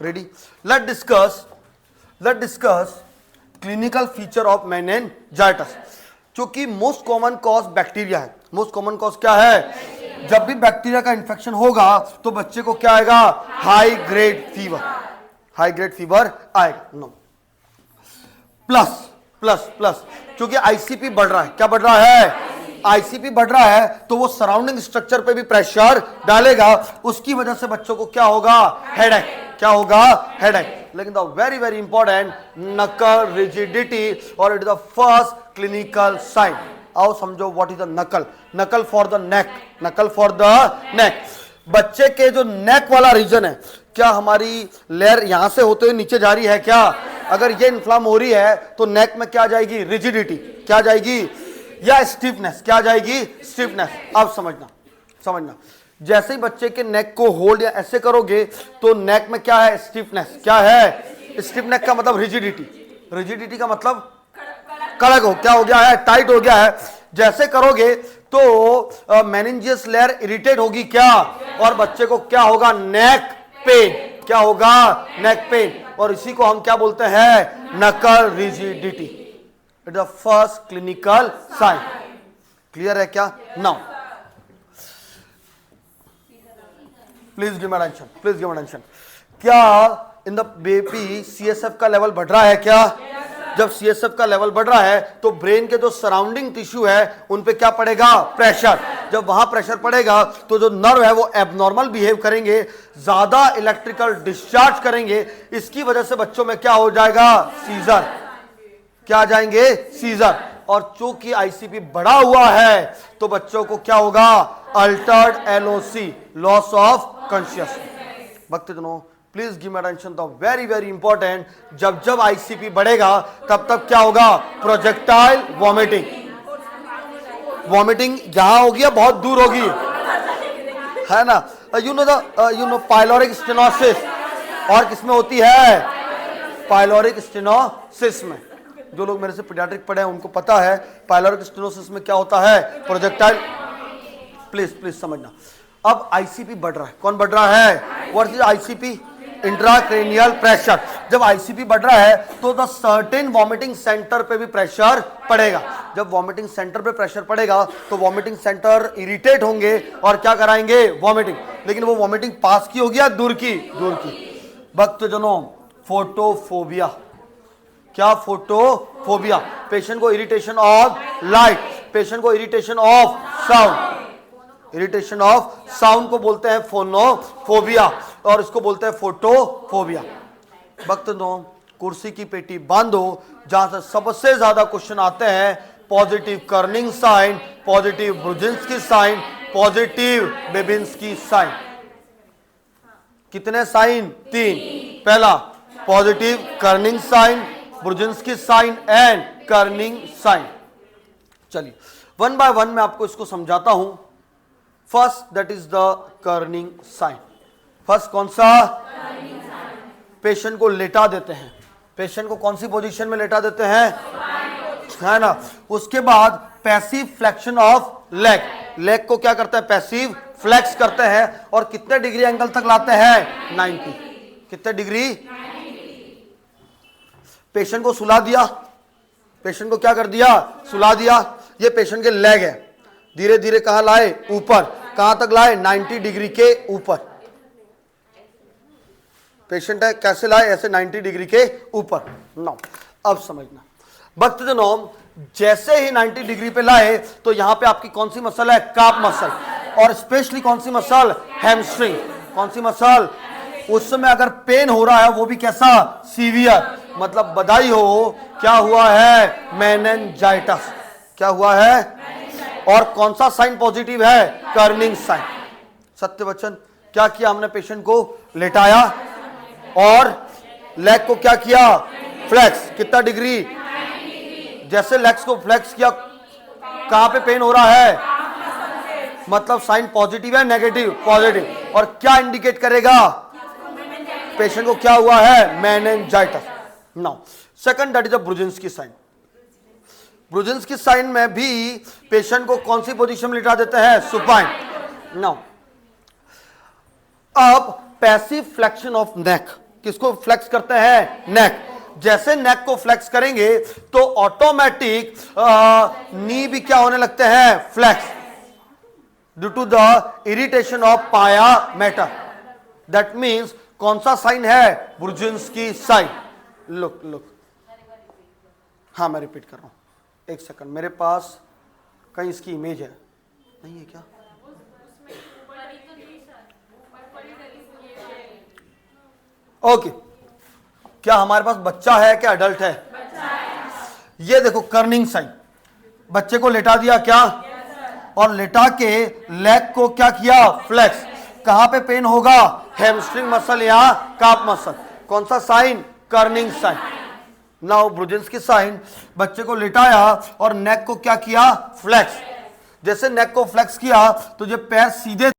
Ready? Let discuss clinical feature of meningitis, जो कि most common cause bacteria है। Most common cause क्या है? जब भी बैक्टीरिया का इन्फेक्शन होगा तो बच्चे को क्या आएगा? हाई ग्रेड फीवर आएगा। नो, प्लस क्योंकि आईसीपी बढ़ रहा है। क्या बढ़ रहा है? आईसीपी बढ़ रहा है तो वो सराउंडिंग स्ट्रक्चर पे भी प्रेशर डालेगा, उसकी वजह से बच्चों को क्या होगा? हेडेक। क्या होगा? हेडेक। लेकिन the very important, nuchal rigidity, और it is the first clinical sign. आओ समझो what is the nuchal for the neck. बच्चे के जो नेक वाला रीजन है, क्या हमारी लेयर यहां से होते हुए नीचे जा रही है क्या? अगर ये इन्फ्लाम हो रही है तो नेक में क्या जाएगी? रिजिडिटी। क्या जाएगी? या स्टिफनेस। क्या जाएगी? स्टिफनेस। अब समझना, जैसे ही बच्चे के नेक को होल्ड या ऐसे करोगे तो नेक में क्या है? स्टिफनेस। क्या है? स्टिफनेस का मतलब रिजिडिटी का मतलब कड़क हो, क्या हो गया है? टाइट हो गया है। जैसे करोगे तो मेनिंजियस लेयर इरिटेट होगी क्या? और बच्चे को क्या होगा? Neck pain. क्या होगा? Neck pain. और इसी को हम क्या बोलते हैं? Nuchal rigidity. It is the first clinical sign. Clear है क्या? Now please give attention. क्या इन द बेबी सीएसएफ का लेवल बढ़ रहा है क्या? जब सीएसएफ का लेवल बढ़ रहा है तो ब्रेन के जो सराउंडिंग टिश्यू है उन पे क्या पड़ेगा? प्रेशर। जब वहां प्रेशर पड़ेगा तो जो नर्व है वो एबनॉर्मल बिहेव करेंगे, ज्यादा इलेक्ट्रिकल डिस्चार्ज करेंगे। इसकी वजह से बच्चों में क्या हो जाएगा? सीजर। क्या आ जाएंगे? सीजर। और चूंकि आईसीपी बढ़ा हुआ है तो बच्चों को क्या होगा? Altered LOC, loss of consciousness. भक्त जनों please give me attention, the very important, जब आईसीपी बढ़ेगा तब क्या होगा? प्रोजेक्टाइल वॉमिटिंग यहां होगी या बहुत दूर होगी? है ना? यू नो पाइलोरिक स्टेनोसिस और किसमें होती है? पाइलोरिक स्टेनोसिस में। जो लोग मेरे से पीडियाट्रिक पढ़े हैं उनको पता है पाइलोरिक स्टेनोसिस में क्या होता है? प्रोजेक्टाइल। प्लीज समझना। अब आईसीपी बढ़ रहा है। कौन बढ़ रहा है? What is ICP? Intracranial pressure. जब आईसीपी बढ़ रहा है तो द सर्टेन वॉमिटिंग सेंटर पे भी प्रेशर पड़ेगा। जब वॉमिटिंग सेंटर पे प्रेशर पड़ेगा तो वॉमिटिंग सेंटर इरिटेट होंगे और क्या कराएंगे? वॉमिटिंग। लेकिन वो वॉमिटिंग पास की होगी या दूर की? भक्त जनों, फोटोफोबिया। क्या? फोटोफोबिया। पेशेंट को इरिटेशन ऑफ लाइट, पेशेंट को irritation of sound. Irritation of sound को बोलते हैं फोनोफोबिया और इसको बोलते हैं फोटोफोबिया। भक्त नो, कुर्सी की पेटी बांधो, जहां से सबसे ज्यादा क्वेश्चन आते हैं। Positive Kernig sign, positive Brudzinski sign, positive Babinski sign. कितने साइन? 3। पहला positive Kernig sign, Brudzinski sign and Kernig sign. चलिए वन बाय वन मैं आपको इसको समझाता हूं। First that is the Kernig sign. First कौन सा? पेशेंट को लेटा देते हैं। पेशेंट को कौन सी पोजीशन में लेटा देते हैं? है ना? उसके बाद पैसिव फ्लेक्शन ऑफ लेग को क्या करते हैं? पैसिव फ्लेक्स करते हैं। और कितने डिग्री एंगल तक लाते हैं? 90। कितने डिग्री? पेशेंट को सुला दिया। पेशेंट को क्या कर दिया? सुला दिया। ये पेशेंट के लेग है। धीरे धीरे कहां लाए? ऊपर। कहां तक लाए? 90 डिग्री के ऊपर। पेशेंट है, कैसे लाए? ऐसे 90 डिग्री के ऊपर। नाउ अब समझना भक्त जनों, जैसे ही 90 डिग्री पे लाए तो यहां पे आपकी कौन सी मसल है? Calf muscle. और स्पेशली कौन सी मसल? हैमस्ट्रिंग। कौन सी मसल? उस समय अगर पेन हो रहा है वो भी कैसा? सीवियर। मतलब बधाई हो, क्या हुआ है? मेनिंजाइटिस। क्या हुआ है? और कौन सा साइन पॉजिटिव है? Kernig sign. सत्य वचन। क्या किया हमने? पेशेंट को लेटाया और लेग को क्या किया? फ्लेक्स। कितना डिग्री? जैसे लेग्स को फ्लेक्स किया, कहां पे पेन हो रहा है? मतलब साइन पॉजिटिव है नेगेटिव? पॉजिटिव। और क्या इंडिकेट करेगा? पेशेंट को क्या हुआ है? Meningitis. Now second that is the Brudzinski sign. Brudzinski sign में भी पेशेंट को कौन सी पोजीशन में लिटा देते हैं? सुपाइन। नाउ अब पैसिव फ्लेक्शन ऑफ नेक। किसको फ्लेक्स करते हैं? नेक। जैसे नेक को फ्लेक्स करेंगे तो ऑटोमेटिक नी भी क्या होने लगते हैं? Flex, due to the irritation of pia matter. That means कौन सा साइन है? ब्रुजिन्स्की साइन। लुक लुक, हाँ मैं रिपीट कर रहा हूं, एक सेकंड, मेरे पास कहीं इसकी इमेज है, नहीं है क्या? ओके, क्या हमारे पास बच्चा है क्या अडल्ट है? बच्चा है। ये देखो कर्निंग साइन, बच्चे को लेटा दिया क्या? और लेटा के लेग को क्या किया? फ्लेक्स। कहां पे पेन होगा? हैमस्ट्रिंग मसल या काफ मसल। कौन सा sign? Kernig sign. Now Brudzinski sign, बच्चे को लेटाया और नेक को क्या किया? फ्लेक्स। जैसे नेक को फ्लेक्स किया तो ये पैर सीधे